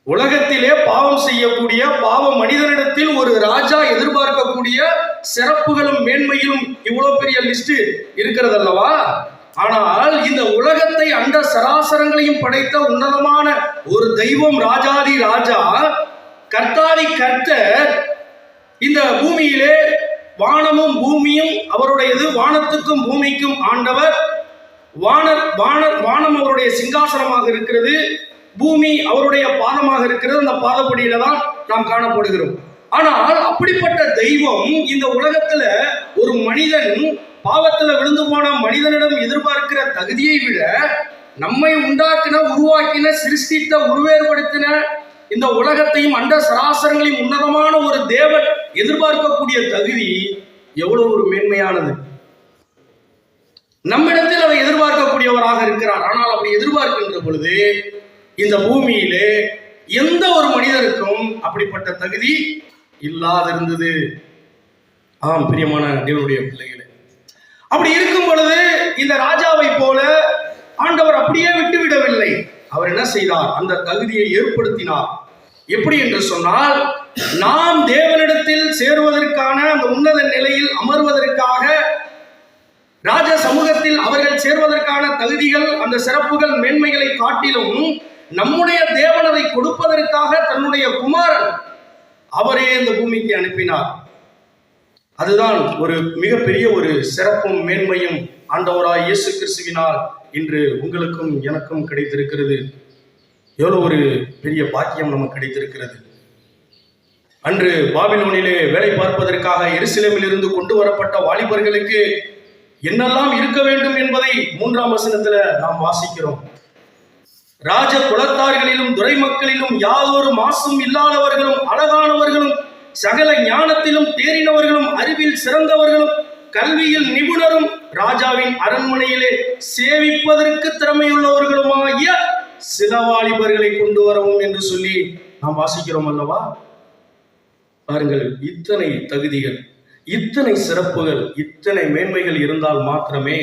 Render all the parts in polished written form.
உலகத்திலே பாவம் செய்யக்கூடிய பாவ மனிதனிடத்தில் ஒரு ராஜா எதிர்பார்க்கக்கூடிய சிறப்புகளும் மேன்மையிலும் இவ்வளவு பெரிய லிஸ்ட் இருக்கிறது அல்லவா? ஆனால் இந்த உலகத்தை அண்ட சராசரங்களையும் படைத்த உன்னதமான ஒரு தெய்வம், ராஜாதி ராஜா, கர்த்தாதி கர்த்தர், இந்த பூமியிலே வானமும் பூமியும் அவருடையது, வானத்துக்கும் பூமிக்கும் ஆண்டவர். வானம் அவருடைய சிங்காசனமாக இருக்கிறது, பூமி அவருடைய பாதமாக இருக்கிறது. அந்த பாதப்படியில தான் நாம் காணப்படுகிறோம். ஆனால் அப்படிப்பட்ட தெய்வம் இந்த உலகத்துல ஒரு மனிதன் பாவத்துல விழுந்து போன மனிதனிடம் எதிர்பார்க்கிற தகுதியை விட நம்மை உண்டாக்கின, உருவாக்கின, சிருஷ்டித்த, உருவேற்படுத்தின இந்த உலகத்தையும் அண்ட சராசரங்களையும் உன்னதமான ஒரு தேவன் எதிர்பார்க்கக்கூடிய தகுதி எவ்வளவு ஒரு மேன்மையானது. நம்மிடத்தில் அதை எதிர்பார்க்கக்கூடியவராக இருக்கிறார். ஆனால் அப்படி எதிர்பார்க்கின்ற பொழுது இந்த பூமியிலே எந்த ஒரு மனிதருக்கும் அப்படிப்பட்ட தகுதி இல்லாதிருந்தது. ஆம் பிரியமான தேவனுடைய பிள்ளைகளே, அப்படி இருக்கும் பொழுது இந்த ராஜாவை போல ஆண்டவர் அப்படியே விட்டுவிடவில்லை. அவர் என்ன செய்தார்? அந்த தகுதியை ஏற்படுத்தினார். எப்படி என்று சொன்னால், நாம் தேவனிடத்தில் சேருவதற்கான அந்த உன்னத நிலையில் அமர்வதற்காக, ராஜ சமூகத்தில் அவர்கள் சேர்வதற்கான தகுதிகள், அந்த சிறப்புகள், மேன்மைகளை காட்டிலும் நம்முடைய தேவன் அதை கொடுப்பதற்காக தன்னுடைய குமாரன் அவரே இந்த பூமிக்கு அனுப்பினார். அதுதான் ஒரு மிகப்பெரிய ஒரு சிறப்பும் மேன்மையும் ஆண்டவராய் இயேசு கிறிஸ்துவினால் இன்று உங்களுக்கும் எனக்கும் கிடைத்திருக்கிறது. எவ்வளவு ஒரு பெரிய பாக்கியம் நமக்கு கிடைத்திருக்கிறது. அன்று பாபிலோனிலே வேலை பார்ப்பதற்காக எருசலேமில் இருந்து கொண்டு வரப்பட்ட வாலிபர்களுக்கு என்னெல்லாம் இருக்க வேண்டும் என்பதை 3ஆம் வசனத்துல நாம் வாசிக்கிறோம். ராஜ குலத்தார்களிலும் துரை மக்களிலும் யாதொரு மாசும் இல்லாதவர்களும், அழகானவர்களும், சகல ஞானத்திலும் தேறினவர்களும், அறிவில் சிறந்தவர்களும், கல்வியில் நிபுணரும், ராஜாவின் அரண்மனையிலே சேவிப்பதற்கு திறமையுள்ளவர்களுமாகிய சில வாலிபர்களை கொண்டு வரவும் என்று சொல்லி நாம் வாசிக்கிறோம் அல்லவா? பாருங்கள், இத்தனை தகுதிகள், இத்தனை சிறப்புகள், இத்தனை மேன்மைகள் இருந்தால் மாத்திரமே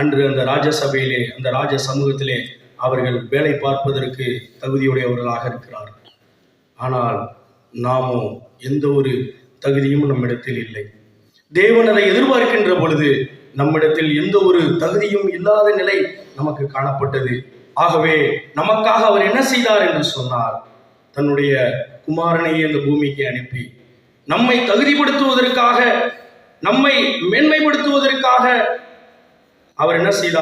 அன்று அந்த ராஜசபையிலே, அந்த ராஜ சமூகத்திலே அவர்கள் வேலை பார்ப்பதற்கு தகுதியுடையவர்களாக இருக்கிறார்கள். ஆனால் நாமோ எந்த ஒரு தகுதியும் நம்மிடத்தில் இல்லை. தேவன் அதை எதிர்பார்க்கின்ற பொழுது நம்மிடத்தில் எந்த ஒரு தகுதியும் இல்லாத நிலை நமக்கு காணப்பட்டது. ஆகவே நமக்காக அவர் என்ன செய்தார் என்று சொன்னார்? தன்னுடைய குமாரனையே இந்த பூமிக்கு அனுப்பி நம்மை தகுதிப்படுத்துவதற்காக, நம்மை மேன்மைப்படுத்துவதற்காக அவர் என்ன செய்தார்?